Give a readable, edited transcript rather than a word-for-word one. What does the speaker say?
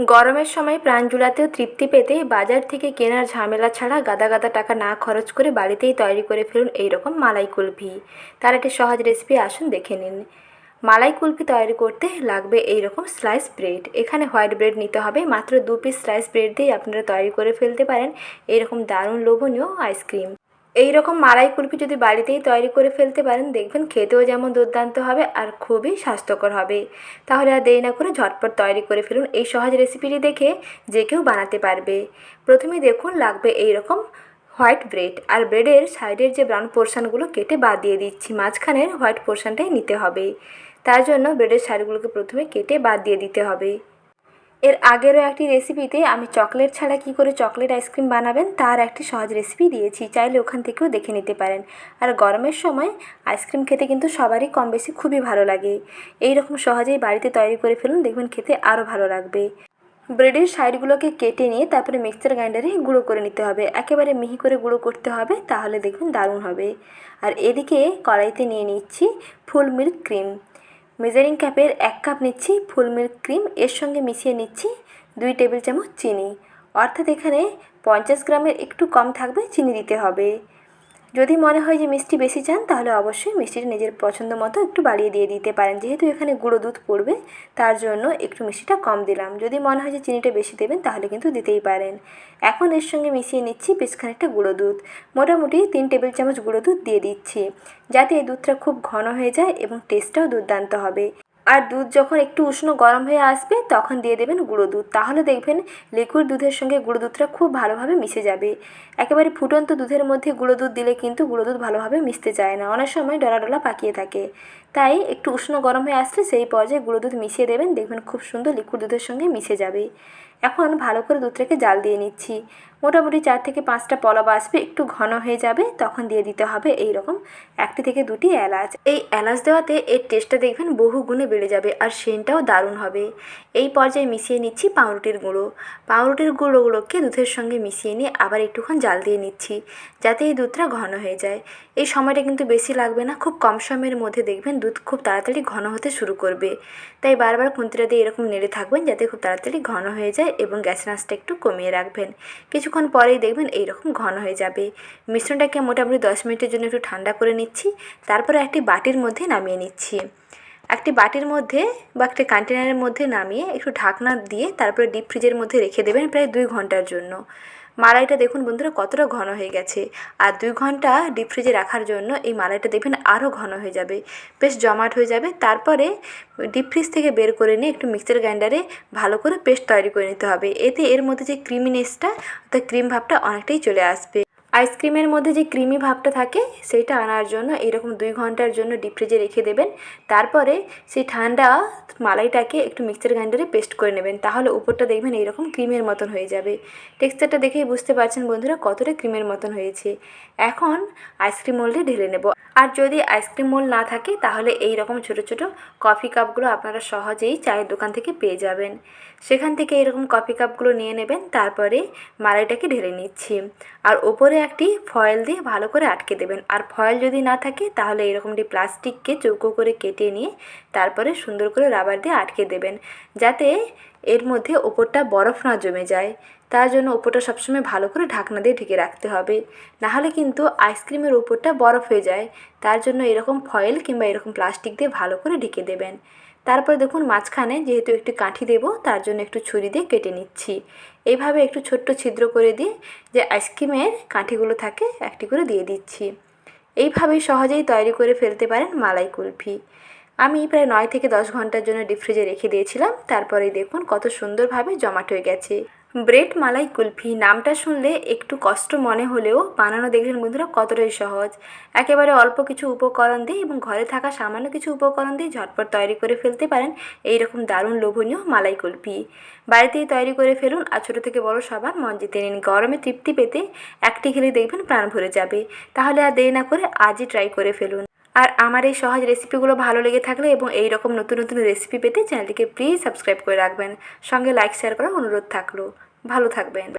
গরমের সময় প্রাণ জুড়াতেও তৃপ্তি পেতে বাজার থেকে কেনার ঝামেলা ছাড়া গাদা গাদা টাকা না খরচ করে বাড়িতেই তৈরি করে ফেলুন এইরকম মালাই কুলফি। তার একটি সহজ রেসিপি আসুন দেখে নিন। মালাই কুলফি তৈরি করতে লাগবে এইরকম স্লাইস ব্রেড। এখানে হোয়াইট ব্রেড নিতে হবে। মাত্র 2 পিস স্লাইস ব্রেড দিয়ে আপনারা তৈরি করে ফেলতে পারেন এইরকম দারুণ লোভনীয় আইসক্রিম। এই রকম মালাই কুলফি যদি বাড়িতেই তৈরি করে ফেলতে পারেন, দেখবেন খেতেও যেমন দুর্দান্ত হবে আর খুবই স্বাস্থ্যকর হবে। তাহলে আর দেরি না করে ঝটপট তৈরি করে ফেলুন। এই সহজ রেসিপিটি দেখে যে কেউ বানাতে পারবে। প্রথমেই দেখুন লাগবে এই রকম হোয়াইট ব্রেড, আর ব্রেডের সাইডের যে ব্রাউন পোর্শনগুলো কেটে বাদ দিয়ে দিচ্ছি, মাঝখানের হোয়াইট পোর্শনটাই নিতে হবে। তার জন্য ব্রেডের সাইডগুলোকে প্রথমে কেটে বাদ দিয়ে দিতে হবে। এর আগেরও একটি রেসিপিতে আমি চকলেট ছাড়া কী করে চকলেট আইসক্রিম বানাবেন তার একটি সহজ রেসিপি দিয়েছি, চাইলে ওখান থেকেও দেখে নিতে পারেন। আর গরমের সময় আইসক্রিম খেতে কিন্তু সবারই কম বেশি খুবই ভালো লাগে। এই রকম সহজেই বাড়িতে তৈরি করে ফেলুন, দেখবেন খেতে আরও ভালো লাগবে। ব্রেডের সাইডগুলোকে কেটে নিয়ে তারপরে মিক্সচার গ্রাইন্ডারে গুঁড়ো করে নিতে হবে। একেবারে মিহি করে গুঁড়ো করতে হবে, তাহলে দেখবেন দারুণ হবে। আর এদিকে কড়াইতে নিয়ে নিচ্ছি ফুল মিল্ক ক্রিম। মেজারিং কাপের 1 কাপ নিচ্ছি ফুল মিল্ক ক্রিম। এর সঙ্গে মিশিয়ে নিচ্ছি 2 টেবিল চামচ চিনি, অর্থাৎ এখানে 50 গ্রামের একটু কম থাকবে চিনি দিতে হবে। যদি মনে হয় যে মিষ্টি বেশি চান, তাহলে অবশ্যই মিষ্টিটা নিজের পছন্দ মতো একটু বাড়িয়ে দিয়ে দিতে পারেন। যেহেতু এখানে গুঁড়ো দুধ পড়বে, তার জন্য একটু মিষ্টিটা কম দিলাম। যদি মনে হয় যে চিনিটা বেশি দেবেন, তাহলে কিন্তু দিতেই পারেন। এখন এর সঙ্গে মিশিয়ে নিচ্ছি বেশ খানিকটা গুঁড়ো দুধ। মোটামুটি 3 টেবিল চামচ গুঁড়ো দুধ দিয়ে দিচ্ছি, যাতে এই দুধটা খুব ঘন হয়ে যায় এবং টেস্টটাও দুর্দান্ত হবে। আর দুধ যখন একটু উষ্ণ গরম হয়ে আসবে, তখন দিয়ে দেবেন গুঁড়ো দুধ। তাহলে দেখবেন লিকুইড দুধের সঙ্গে গুঁড়ো দুধটা খুব ভালোভাবে মিশে যাবে। একেবারে ফুটন্ত দুধের মধ্যে গুঁড়ো দুধ দিলে কিন্তু গুঁড়ো দুধ ভালোভাবে মিশতে চায় না, অনেক সময় ডলা ডলা পাকিয়ে থাকে। তাই একটু উষ্ণ গরম হয়ে আসলে সেই পর্যায়ে গুঁড়ো দুধ মিশিয়ে দেবেন, দেখবেন খুব সুন্দর লিকুইড দুধের সঙ্গে মিশে যাবে। এখন ভালো করে দুধটাকে জাল দিয়ে নিচ্ছি। মোটামুটি 4 থেকে 5টা পলব আসবে, একটু ঘন হয়ে যাবে, তখন দিয়ে দিতে হবে এই রকম 1 থেকে 2টি এলাচ। এই এলাচ দেওয়াতে এর টেস্টটা দেখবেন বহু গুণে বেড়ে যাবে আর সেন্টটাও দারুণ হবে। এই পর্যায়ে মিশিয়ে নিচ্ছি পাউরুটির গুঁড়ো। পাউরুটির গুঁড়োগুলোকে দুধের সঙ্গে মিশিয়ে নিয়ে আবার একটুক্ষণ জাল দিয়ে নিচ্ছি, যাতে এই দুধটা ঘন হয়ে যায়। এই সময়টা কিন্তু বেশি লাগবে না, খুব কম সময়ের মধ্যে দেখবেন দুধ খুব তাড়াতাড়ি ঘন হতে শুরু করবে। তাই বারবার খুন্তিটা দিয়ে এরকম নেড়ে থাকবেন, যাতে খুব তাড়াতাড়ি ঘন হয়ে যায়, এবং গ্যাসের আঁচটা একটু কমিয়ে রাখবেন। কিছুক্ষণ পরেই দেখবেন এইরকম ঘন হয়ে যাবে। মিশ্রণটাকে মোটামুটি 10 মিনিটের জন্য একটু ঠান্ডা করে নিচ্ছি। তারপরে একটি বাটির মধ্যে নামিয়ে নিচ্ছি। একটি বাটির মধ্যে বা একটি কন্টেনারের মধ্যে নামিয়ে একটু ঢাকনা দিয়ে তারপরে ডিপ ফ্রিজের মধ্যে রেখে দেবেন প্রায় 2 ঘন্টার জন্য। মালাইটা দেখুন বন্ধুরা কতটা ঘন হয়ে গেছে। আর 2 ঘন্টা ডিপ ফ্রিজে রাখার জন্য এই মালাইটা দেখবেন আরও ঘন হয়ে যাবে, বেশ জমাট হয়ে যাবে। তারপরে ডিপ ফ্রিজ থেকে বের করে নিয়ে একটু মিক্সচার গ্রাইন্ডারে ভালো করে পেস্ট তৈরি করে নিতে হবে। এতে এর মধ্যে যে ক্রিমিনেসটা অর্থাৎ ক্রিম ভাবটা অনেকটাই চলে আসবে। আইসক্রিমের মধ্যে যে ক্রিমি ভাবটা থাকে সেইটা আনার জন্য এরকম 2 ঘন্টার জন্য ডিপ ফ্রিজে রেখে দেবেন। তারপরে সেই ঠান্ডা মালাইটাকে একটু মিক্সচার গ্রাইন্ডারে পেস্ট করে নেবেন, তাহলে উপরটা দেখবেন এইরকম ক্রিমের মতন হয়ে যাবে। টেক্সচারটা দেখেই বুঝতে পারছেন বন্ধুরা কতটা ক্রিমের মতন হয়েছে। এখন আইসক্রিম মোল্ডে ঢেলে নেব। আর যদি আইসক্রিম মোল্ড না থাকে, তাহলে এই রকম ছোটো ছোটো কফি কাপগুলো আপনারা সহজেই চায়ের দোকান থেকে পেয়ে যাবেন। সেখান থেকে এরকম কফি কাপগুলো নিয়ে নেবেন। তারপরে মালাইটাকে ঢেলে নিচ্ছি, আর ওপরে একটি ফয়েল দিয়ে ভালো করে আটকে দেবেন। আর ফয়েল যদি না থাকে, তাহলে এরকমটি প্লাস্টিককে চৌকো করে কেটে নিয়ে তারপরে সুন্দর করে রাবার দিয়ে আটকে দেবেন, যাতে এর মধ্যে ওপরটা বরফ না জমে যায়। তার জন্য ওপরটা সবসময় ভালো করে ঢাকনা দিয়ে ঢেকে রাখতে হবে, নাহলে কিন্তু আইসক্রিমের ওপরটা বরফ হয়ে যায়। তার জন্য এরকম ফয়েল কিংবা এরকম প্লাস্টিক দিয়ে ভালো করে ঢেকে দেবেন। তারপরে দেখুন মাঝখানে যেহেতু একটু কাঠি দেবো, তার জন্য একটু ছুরি দিয়ে কেটে নিচ্ছি। এইভাবে একটু ছোট্ট ছিদ্র করে দিয়ে যে আইসক্রিমের কাঠিগুলো থাকে একটি করে দিয়ে দিচ্ছি। এইভাবেই সহজেই তৈরি করে ফেলতে পারেন মালাই কুলফি। আমি প্রায় 9 থেকে 10 ঘন্টার জন্য ডিপ ফ্রিজে রেখে দিয়েছিলাম। তারপরেই দেখুন কত সুন্দরভাবে জমাট হয়ে গেছে। ব্রেড মালাই কুলফি নামটা শুনলে একটু কষ্ট মনে হলেও বানানো দেখবেন বন্ধুরা কতটাই সহজ। একেবারে অল্প কিছু উপকরণ দিয়ে এবং ঘরে থাকা সামান্য কিছু উপকরণ দিয়ে ঝটপট তৈরি করে ফেলতে পারেন এইরকম দারুণ লোভনীয় মালাই কুলফি। বাড়িতেই তৈরি করে ফেলুন, আর ছোটো থেকে বড় সবার মন জিতে নিন। গরমে তৃপ্তি পেতে একটি খেলে দেখবেন প্রাণ ভরে যাবে। তাহলে আর দেরি না করে আজই ট্রাই করে ফেলুন। আর আমার এই সহজ রেসিপিগুলো ভালো লেগে থাকলে এবং এই রকম নতুন নতুন রেসিপি পেতে চ্যানেলটিকে প্লিজ সাবস্ক্রাইব করে রাখবেন। সঙ্গে লাইক শেয়ার করার অনুরোধ থাকলো। ভালো থাকবেন।